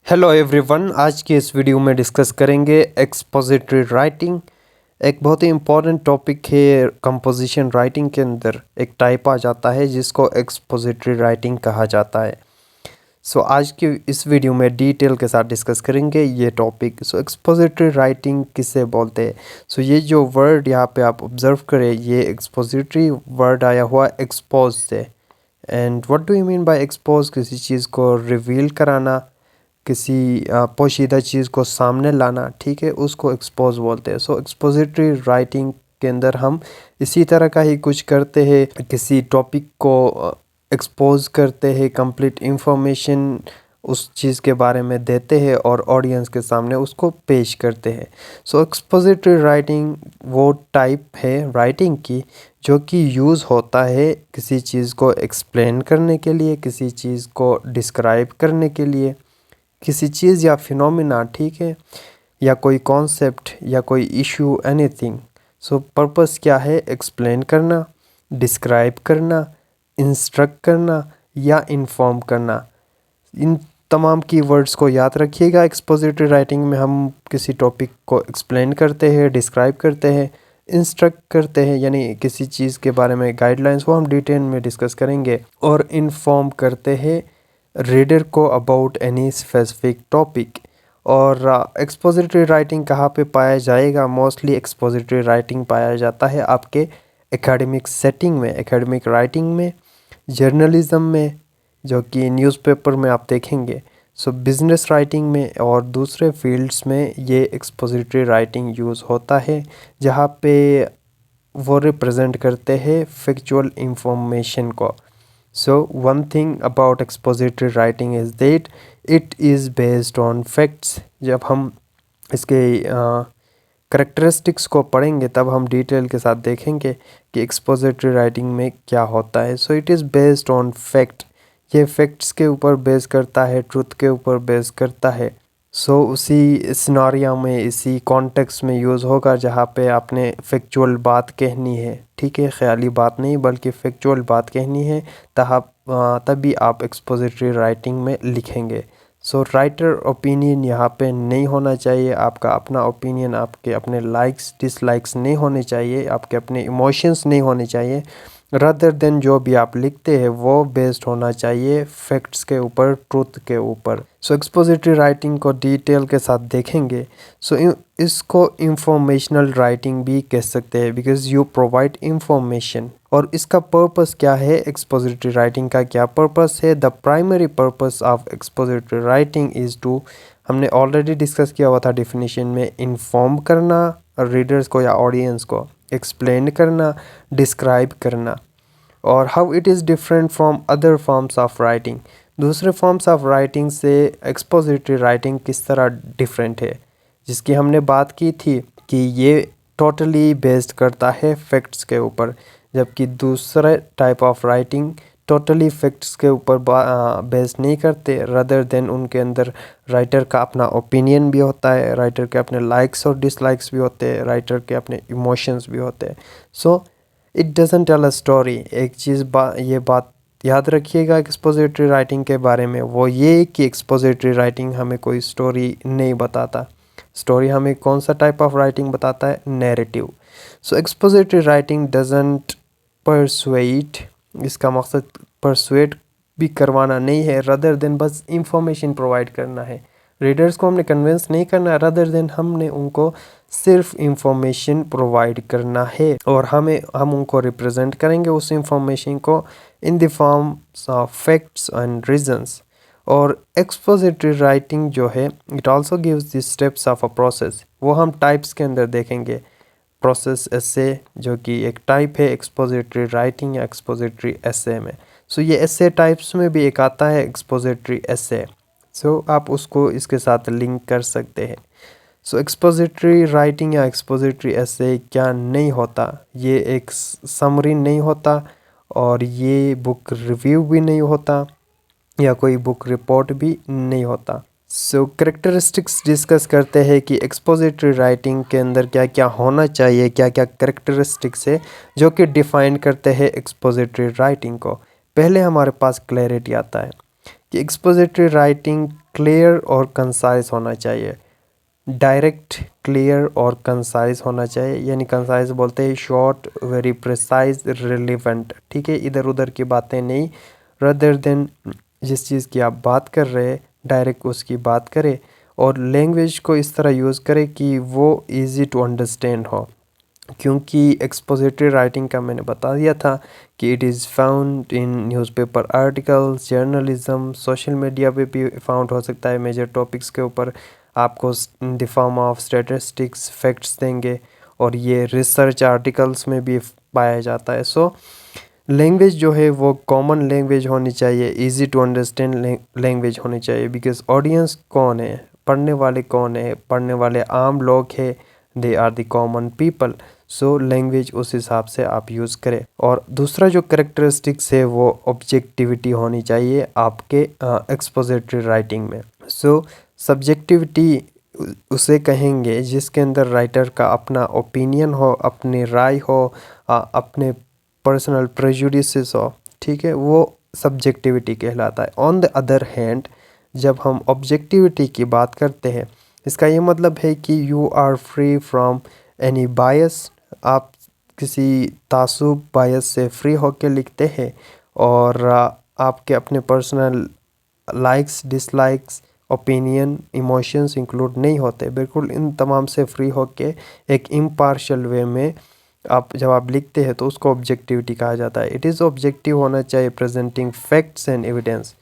Hello everyone, आज की इस वीडियो में डिस्कस करेंगे एक्सपोजिटरी राइटिंग। एक बहुत ही इम्पॉर्टेंट टॉपिक है। कंपोजिशन राइटिंग के अंदर एक टाइप आ जाता है जिसको एक्सपोजिटरी राइटिंग कहा जाता है। आज की इस वीडियो में डिटेल के साथ डिस्कस करेंगे ये टॉपिक। एक्सपोजिटरी राइटिंग किसे बोलते हैं? ये जो वर्ड यहाँ पे आप ऑब्जर्व करें, ये एक्सपोजिटरी वर्ड आया हुआ एक्सपोज से। And what do you mean by expose? किसी चीज़ को रिवील कराना, किसी पोशीदा चीज़ को सामने लाना, ठीक है, उसको एक्सपोज बोलते हैं। एक्सपोजिटरी राइटिंग के अंदर हम इसी तरह का ही कुछ करते हैं, किसी टॉपिक को एक्सपोज करते हैं, कंप्लीट इंफॉर्मेशन उस चीज़ के बारे में देते हैं और ऑडियंस के सामने उसको पेश करते हैं। एक्सपोजिटरी राइटिंग वो टाइप है राइटिंग की जो कि यूज़ होता है किसी चीज़ को एक्सप्लेन करने के लिए, किसी चीज़ को डिस्क्राइब करने के लिए, किसी चीज़ या फिनोमिना, ठीक है, या कोई कॉन्सेप्ट या कोई इशू, एनीथिंग। पर्पस क्या है? एक्सप्लेन करना, डिस्क्राइब करना, इंस्ट्रक्ट करना या इन्फॉर्म करना। इन तमाम कीवर्ड्स को याद रखिएगा। एक्सपोजिटरी राइटिंग में हम किसी टॉपिक को एक्सप्लेन करते हैं, डिस्क्राइब करते हैं, इंस्ट्रक्ट करते हैं, यानी किसी चीज़ के बारे में गाइडलाइंस, वो हम डिटेल में डिस्कस करेंगे, और इन्फॉर्म करते हैं रीडर को अबाउट एनी स्पेसिफिक टॉपिक। और एक्सपोजिटरी राइटिंग कहाँ पे पाया जाएगा? मोस्टली एक्सपोजिटरी राइटिंग पाया जाता है आपके एकेडमिक सेटिंग में, एकेडमिक राइटिंग में, जर्नलिज्म में, जो कि न्यूज़पेपर में आप देखेंगे, बिजनेस राइटिंग में और दूसरे फील्ड्स में ये एक्सपोजिटरी राइटिंग यूज़ होता है, जहाँ पे वो रिप्रेजेंट करते हैं फैक्चुअल इंफॉर्मेशन को। One thing about expository writing is that it is based on facts। जब हम इसके करेक्टरिस्टिक्स को पढ़ेंगे तब हम डिटेल के साथ देखेंगे कि एक्सपोजिटरी राइटिंग में क्या होता है। It is based on fact. ये फैक्ट्स के ऊपर बेस करता है, ट्रुथ के ऊपर बेस करता है। उसी सिनारियो में, इसी कॉन्टेक्स्ट में यूज़ होगा जहाँ पे आपने फैक्चुअल बात कहनी है, ठीक है, ख्याली बात नहीं बल्कि फैक्चुअल बात कहनी है, तभी आप एक्सपोजिटरी राइटिंग में लिखेंगे। राइटर ओपिनियन यहाँ पे नहीं होना चाहिए, आपका अपना ओपिनियन, आपके अपने लाइक्स डिसलाइक्स नहीं होने चाहिए, आपके अपने इमोशंस नहीं होने चाहिए। रादर देन जो भी आप लिखते हैं वो बेस्ड होना चाहिए फैक्ट्स के ऊपर, ट्रुथ के ऊपर। एक्सपोजिटरी राइटिंग को डिटेल के साथ देखेंगे। इसको इंफॉर्मेशनल राइटिंग भी कह सकते हैं, बिकॉज यू प्रोवाइड इंफॉर्मेशन। और इसका पर्पस क्या है? एक्सपोजिटरी राइटिंग का क्या पर्पस है? The primary purpose of expository writing is to, हमने ऑलरेडी डिस्कस किया हुआ था डेफिनेशन में, इन्फॉर्म करना रीडर्स को या ऑडियंस को, एक्सप्लेन करना, डिस्क्राइब करना। और how it is different from other forms of writing, दूसरे फॉर्म्स ऑफ राइटिंग से एक्सपोजिटरी राइटिंग किस तरह डिफरेंट है, जिसकी हमने बात की थी कि ये टोटली बेस्ड करता है फैक्ट्स के ऊपर, जबकि दूसरे type of writing totally facts के ऊपर बेस नहीं करते। रदर देन उनके अंदर राइटर का अपना ओपिनियन भी होता है, राइटर के अपने लाइक्स और डिसलाइक्स भी होते हैं, राइटर के अपने इमोशंस भी होते हैं। It doesn't tell a story. एक चीज़ ये बात याद रखिएगा एक्सपोजिटरी राइटिंग के बारे में, वो ये कि एक्सपोजिटरी राइटिंग हमें कोई स्टोरी नहीं बताता। स्टोरी हमें कौन सा टाइप ऑफ राइटिंग बताता है? Narrative. Expository writing doesn't persuade, इसका मकसद परसुएट भी करवाना नहीं है, रदर देन बस इंफॉर्मेशन प्रोवाइड करना है। रीडर्स को हमने कन्विंस नहीं करना, रदर देन हमने उनको सिर्फ इंफॉर्मेशन प्रोवाइड करना है, और हम उनको रिप्रेजेंट करेंगे उस इंफॉर्मेशन को in the forms of facts and reasons. और एक्सपोजिटरी राइटिंग जो है, it also gives the steps of a process, वो हम टाइप्स के अंदर देखेंगे। प्रोसेस एसे, जो कि एक टाइप है एक्सपोजिटरी राइटिंग या एक्सपोजिटरी एसे में। ये एसे टाइप्स में भी एक आता है एक्सपोजिटरी एसे। आप उसको इसके साथ लिंक कर सकते हैं। एक्सपोजिटरी राइटिंग या एक्सपोजिटरी एसे क्या नहीं होता? ये एक समरी नहीं होता, और ये बुक रिव्यू भी नहीं होता, या कोई बुक रिपोर्ट भी नहीं होता। करेक्टरिस्टिक्स डिस्कस करते हैं कि एक्सपोजिटरी राइटिंग के अंदर क्या क्या होना चाहिए, क्या क्या करेक्टरिस्टिक्स है जो कि डिफाइन करते हैं एक्सपोजिटरी राइटिंग को। पहले हमारे पास क्लैरिटी आता है। कि एक्सपोजिटरी राइटिंग क्लियर और कंसाइज होना चाहिए, डायरेक्ट, क्लियर और कंसाइज होना चाहिए। यानी कंसाइज बोलते हैं शॉर्ट, वेरी प्रिसाइज, रिलेवेंट, ठीक है, इधर उधर की बातें नहीं, रदर देन जिस चीज़ की आप बात कर रहे हैं डायरेक्ट उसकी बात करें, और लैंग्वेज को इस तरह यूज़ करें कि वो इजी टू अंडरस्टैंड हो। क्योंकि एक्सपोजिटरी राइटिंग का मैंने बता दिया था कि it is found in newspaper articles, journalism, social media पे भी फाउंड हो सकता है। मेजर टॉपिक्स के ऊपर आपको in the form of statistics, facts देंगे, और ये रिसर्च आर्टिकल्स में भी पाया जाता है। सो लैंग्वेज जो है वो कॉमन लैंग्वेज होनी चाहिए, इजी टू अंडरस्टैंड लैंग्वेज होनी चाहिए। बिकॉज ऑडियंस कौन है, पढ़ने वाले कौन है, पढ़ने वाले आम लोग हैं, they are the common people. So language उस हिसाब से आप यूज़ करें। और दूसरा जो करेक्टरिस्टिक्स है वो ऑब्जेक्टिविटी होनी चाहिए आपके एक्सपोजिटरी राइटिंग में। सो सब्जेक्टिविटी उसे कहेंगे जिसके अंदर राइटर का अपना ओपिनियन हो, अपनी राय हो, अपने पर्सनल प्रेजुडिसेस हो, ठीक है, वो सब्जेक्टिविटी कहलाता है। ऑन द अदर हैंड जब हम ऑब्जेक्टिविटी की बात करते हैं, इसका ये मतलब है कि you are free from any bias, आप किसी तासुब बायस से फ्री होकर लिखते हैं, और आपके अपने personal likes, dislikes, opinion, emotions include नहीं होते, बिल्कुल इन तमाम से फ्री होके एक इम्पार्शियल वे में आप जब आप लिखते हैं तो उसको ऑब्जेक्टिविटी कहा जाता है। इट इज़ ऑब्जेक्टिव होना चाहिए, presenting facts and evidence,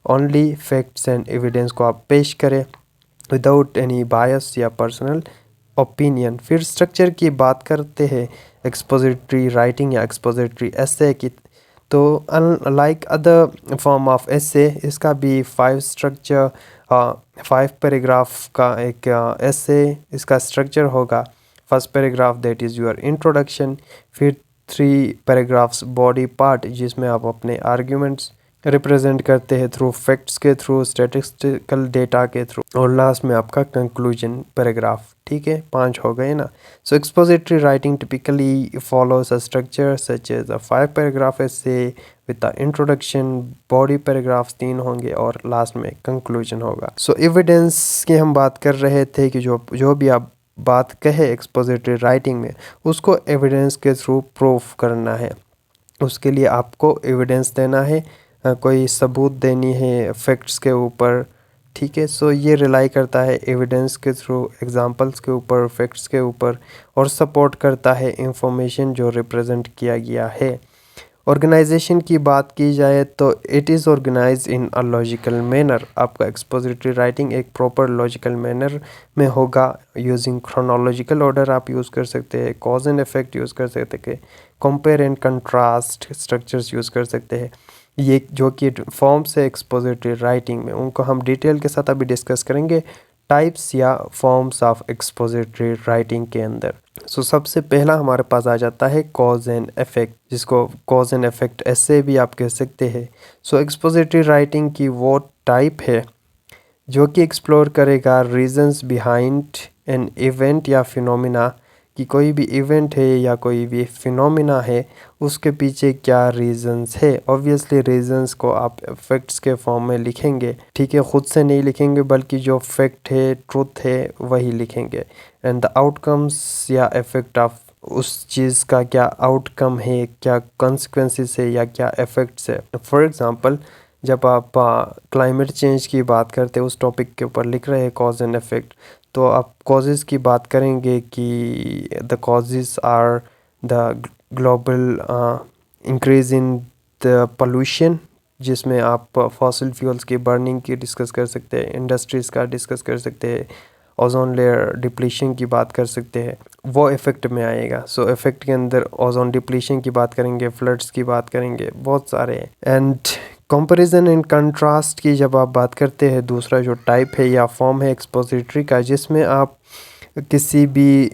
only facts and evidence को आप पेश करें विदाउट एनी बायस या पर्सनल ओपिनियन। फिर स्ट्रक्चर की बात करते हैं एक्सपोजिटरी राइटिंग या एक्सपोजिटरी एसे की, तो अनलाइक अदर फॉर्म ऑफ एसे इसका भी 5 स्ट्रक्चर, 5 पैराग्राफ का एक एसे इसका स्ट्रक्चर होगा। First paragraph that is your introduction, फिर 3 पैराग्राफ्स बॉडी पार्ट जिसमें आप अपने आर्ग्यूमेंट्स रिप्रेजेंट करते हैं थ्रू फैक्ट्स के थ्रू, स्टैटिस्टिकल डेटा के थ्रू, और लास्ट में आपका कंक्लूजन पैराग्राफ, ठीक है, 5 हो गए ना। So expository writing typically follows a structure such as a 5 paragraph essay with the introduction, body paragraphs 3 होंगे, और लास्ट में कंक्लूजन होगा। सो एविडेंस की हम बात कर रहे थे कि जो भी आप बात कहे एक्सपोजिटरी राइटिंग में उसको एविडेंस के थ्रू प्रूफ करना है। उसके लिए आपको एविडेंस देना है, कोई सबूत देनी है फैक्ट्स के ऊपर, ठीक है। सो ये रिलाई करता है एविडेंस के थ्रू, एग्जांपल्स के ऊपर, फैक्ट्स के ऊपर, और सपोर्ट करता है इंफॉर्मेशन जो रिप्रेजेंट किया गया है। ऑर्गेनाइजेशन की बात की जाए तो it is organise in a logical manner. आपका एक्सपोजिटरी राइटिंग एक प्रॉपर लॉजिकल मैनर में होगा। यूजिंग क्रोनोलॉजिकल ऑर्डर आप यूज़ कर सकते हैं, कॉज एंड इफेक्ट यूज़ कर सकते हैं, compare and contrast structures use कर सकते हैं। ये जो कि फॉर्म्स है एक्सपोजिटरी राइटिंग में, उनको हम डिटेल के साथ अभी डिस्कस करेंगे टाइप्स या फॉर्म्स ऑफ एक्सपोजिटरी राइटिंग के अंदर। सो सबसे पहला हमारे पास आ जाता है कॉज एंड इफेक्ट, जिसको कॉज एंड इफेक्ट ऐसे भी आप कह सकते हैं। सो एक्सपोजिटरी राइटिंग की वो टाइप है जो कि एक्सप्लोर करेगा रीजंस बिहाइंड एन इवेंट या फिनोमिना, कि कोई भी इवेंट है या कोई भी फिनोमिना है उसके पीछे क्या रीजंस है। ऑब्वियसली रीजंस को आप फैक्ट्स के फॉर्म में लिखेंगे, ठीक है, खुद से नहीं लिखेंगे बल्कि जो फैक्ट है, ट्रुथ है, वही लिखेंगे। एंड द आउटकम्स या इफेक्ट ऑफ उस चीज़ का क्या आउटकम है, क्या कॉन्सिक्वेंसेस है या क्या इफेक्ट्स है। फॉर एग्ज़ाम्पल जब आप क्लाइमेट चेंज की बात करते हैं, उस टॉपिक के ऊपर लिख रहे हैं कॉज एंड इफेक्ट, तो आप कॉजेज़ की बात करेंगे कि the causes are the global increase in the pollution, जिसमें आप फॉसिल फ्यूल्स की बर्निंग की डिस्कस कर सकते हैं, इंडस्ट्रीज़ का डिस्कस कर सकते हैं, ओजोन लेयर डिप्लीशन की बात कर सकते हैं, वो इफ़ेक्ट में आएगा। सो इफ़ेक्ट के अंदर ओजोन डिप्लीशन की बात करेंगे, फ्लड्स की बात करेंगे, बहुत सारे हैं। एंड कंपैरिजन एंड कंट्रास्ट की जब आप बात करते हैं, दूसरा जो टाइप है या फॉर्म है एक्सपोजिटरी का, जिसमें आप किसी भी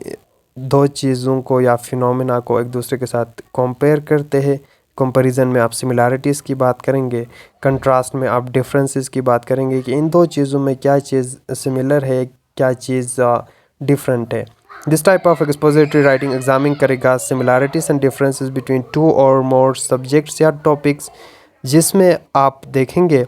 दो चीज़ों को या फिनोमेना को एक दूसरे के साथ कंपेयर करते हैं। कंपैरिजन में आप सिमिलैरिटीज़ की बात करेंगे, कंट्रास्ट में आप डिफरेंसेस की बात करेंगे कि इन दो चीज़ों में क्या चीज़ सिमिलर है, क्या चीज़ डिफरेंट है। This type of expository writing examine करेगा सिमिलैरिटीज़ एंड डिफरेंसेस बिटवीन 2 और मोर सब्जेक्ट्स या टॉपिक्स, जिसमें आप देखेंगे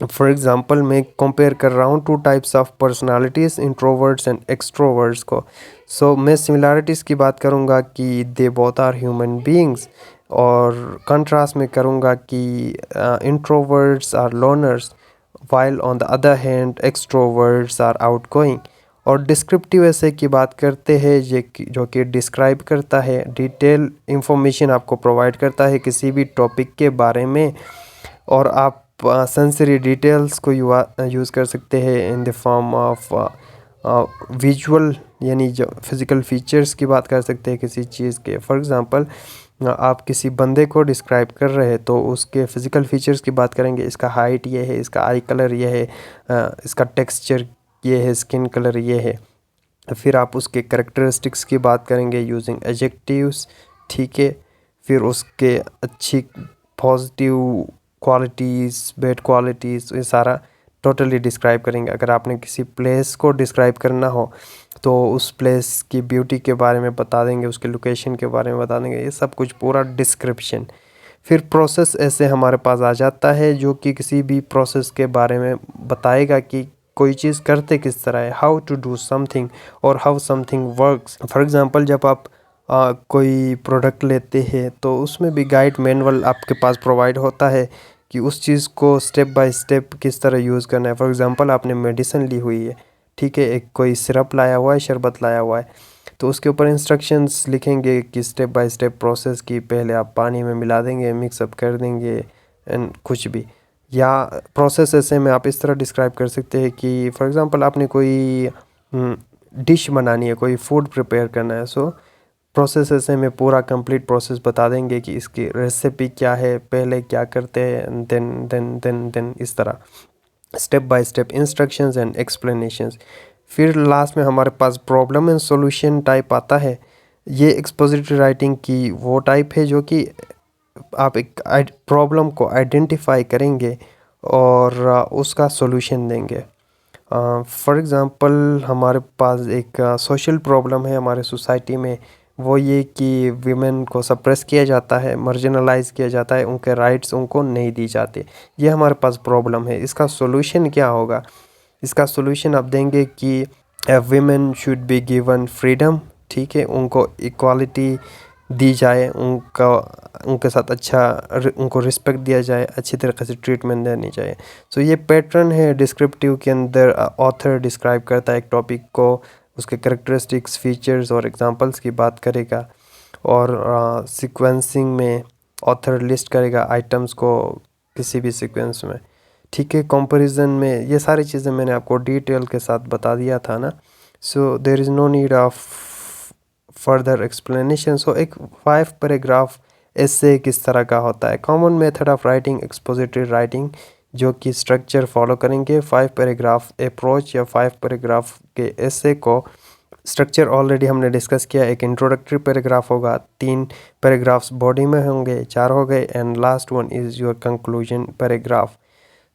फॉर एग्ज़ाम्पल मैं कंपेयर कर रहा हूँ two types of personalities, introverts and extroverts को। सो मैं सिमिलैरिटीज़ की बात करूँगा कि they both are human beings, और कंट्रास्ट में करूँगा कि introverts are loners while on the other hand extroverts are outgoing. और डिस्क्रिप्टिव ऐसे की बात करते हैं जो कि डिस्क्राइब करता है, डिटेल इंफॉर्मेशन आपको प्रोवाइड करता है किसी भी टॉपिक के बारे में, और आप सेंसरी डिटेल्स को यूज़ कर सकते हैं in the form of visual, यानी जो फिज़िकल फीचर्स की बात कर सकते हैं किसी चीज़ के। फॉर एग्ज़ाम्पल आप किसी बंदे को डिस्क्राइब कर रहे हैं तो उसके फिज़िकल फीचर्स की बात करेंगे, इसका हाइट ये है, इसका आई कलर ये है, इसका टेक्सचर ये है, स्किन कलर ये है। फिर आप उसके करेक्टरिस्टिक्स की बात करेंगे यूजिंग एडजेक्टिव्स, ठीक है। फिर उसके अच्छी पॉजिटिव क्वालिटीज़, बैड क्वालिटीज़, ये सारा टोटली डिस्क्राइब करेंगे। अगर आपने किसी प्लेस को डिस्क्राइब करना हो तो उस प्लेस की ब्यूटी के बारे में बता देंगे, उसके लोकेशन के बारे में बता देंगे, ये सब कुछ पूरा डिस्क्रिप्शन। फिर प्रोसेस ऐसे हमारे पास आ जाता है जो कि किसी भी प्रोसेस के बारे में बताएगा कि कोई चीज़ करते किस तरह है, हाउ टू डू समथिंग और how something works. For example जब आप कोई प्रोडक्ट लेते हैं तो उसमें भी गाइड मैनुअल आपके पास प्रोवाइड होता है कि उस चीज़ को स्टेप बाय स्टेप किस तरह यूज़ करना है। फॉर एग्ज़ाम्पल आपने मेडिसिन ली हुई है, ठीक है, एक कोई सिरप लाया हुआ है, शरबत लाया हुआ है, तो उसके ऊपर इंस्ट्रक्शंस लिखेंगे कि स्टेप बाय स्टेप प्रोसेस की पहले आप पानी में मिला देंगे, मिक्सअप कर देंगे एंड कुछ भी। या प्रोसेस ऐसे में आप इस तरह डिस्क्राइब कर सकते हैं कि फॉर एग्ज़ाम्पल आपने कोई डिश बनानी है, कोई फूड प्रिपेयर करना है, सो प्रोसेस ऐसे में पूरा कंप्लीट प्रोसेस बता देंगे कि इसकी रेसिपी क्या है, पहले क्या करते हैं, देन इस तरह step by step instructions and explanations. फिर लास्ट में हमारे पास प्रॉब्लम एंड सॉल्यूशन टाइप आता है। ये एक्सपोजिटरी राइटिंग की वो टाइप है जो कि आप एक प्रॉब्लम को आइडेंटिफाई करेंगे और उसका सॉल्यूशन देंगे। फॉर एग्ज़ाम्पल हमारे पास एक सोशल प्रॉब्लम है हमारे सोसाइटी में, वो ये कि विमेन को सप्रेस किया जाता है, मार्जिनलाइज किया जाता है, उनके राइट्स उनको नहीं दी जाते। ये हमारे पास प्रॉब्लम है। इसका सॉल्यूशन क्या होगा? इसका सॉल्यूशन आप देंगे कि women should be given freedom, ठीक है, उनको इक्वालिटी दी जाए, उनके साथ उनको रिस्पेक्ट दिया जाए, अच्छी तरीके से ट्रीटमेंट देनी चाहिए। सो ये पैटर्न है डिस्क्रिप्टिव के अंदर। ऑथर डिस्क्राइब करता है एक टॉपिक को, उसके करेक्टरिस्टिक्स, फीचर्स और एग्जांपल्स की बात करेगा, और सीक्वेंसिंग में ऑथर लिस्ट करेगा आइटम्स को किसी भी सीक्वेंस में, ठीक है। कंपैरिजन में ये सारी चीज़ें मैंने आपको डिटेल के साथ बता दिया था ना, so there is no need of further explanation. So एक 5 पैराग्राफ ऐसे किस तरह का होता है, common method of writing expository writing, जो कि स्ट्रक्चर फॉलो करेंगे 5 पैराग्राफ अप्रोच या 5 पैराग्राफ के ऐसे को। स्ट्रक्चर ऑलरेडी हमने डिस्कस किया, एक इंट्रोडक्टरी पैराग्राफ होगा, 3 पैराग्राफ्स बॉडी में होंगे, 4 हो गए, and last one is your conclusion paragraph.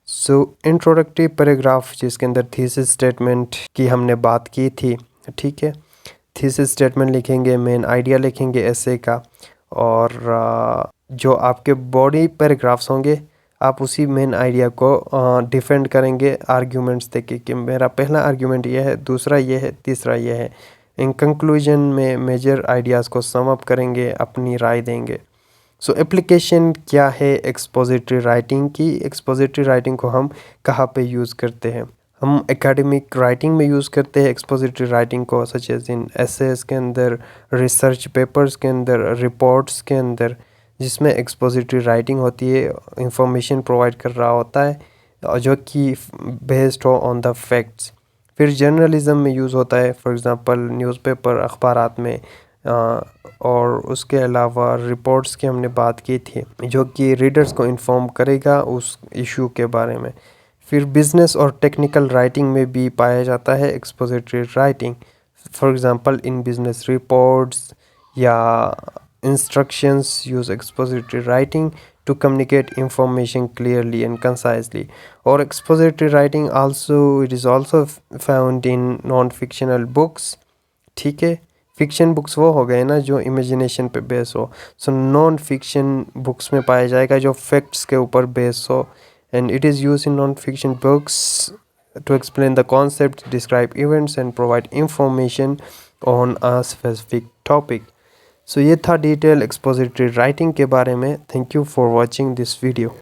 So introductory paragraph जिसके अंदर थीसिस स्टेटमेंट की हमने बात की थी, ठीक है। थीसिस स्टेटमेंट लिखेंगे, मेन आइडिया लिखेंगे ऐसे का, और जो आपके बॉडी पैराग्राफ्स होंगे आप उसी मेन आइडिया को डिफेंड करेंगे आर्ग्यूमेंट्स देके कि मेरा पहला आर्ग्यूमेंट ये है, दूसरा ये है, तीसरा ये है। इन कंक्लूजन में मेजर आइडियाज़ को सम अप करेंगे, अपनी राय देंगे। सो एप्लीकेशन क्या है एक्सपोजिटरी राइटिंग की? एक्सपोजिटरी राइटिंग को हम कहाँ पे यूज़ करते हैं? हम एकेडमिक राइटिंग में यूज़ करते हैं एक्सपोजिटरी राइटिंग को, सच एज इन एसेस के अंदर, रिसर्च पेपर्स के अंदर, रिपोर्ट्स के अंदर, जिसमें एक्सपोजिटरी राइटिंग होती है, इंफॉर्मेशन प्रोवाइड कर रहा होता है और जो कि बेस्ड हो ऑन द फैक्ट्स। फिर जर्नलिज्म में यूज़ होता है, फॉर एग्ज़ाम्पल न्यूज़पेपर, अखबारात में, और उसके अलावा रिपोर्ट्स की हमने बात की थी जो कि रीडर्स को इन्फॉर्म करेगा उस इशू के बारे में। फिर बिज़नेस और टेक्निकल राइटिंग में भी पाया जाता है expository writing, for example in business reports या instructions use expository writing to communicate information clearly and concisely. Or expository writing also, it is also found in non-fictional books, ठीक है। Fiction books वो हो गए ना जो इमेजिनेशन पे base हो, सो नॉन फिक्शन बुक्स में पाया जाएगा जो फैक्ट्स के ऊपर बेस हो, and it is used in non-fiction books to explain the concepts, describe events and provide information on a specific topic. So ये था डिटेल एक्सपोजिटरी राइटिंग के बारे में. Thank you for watching this video.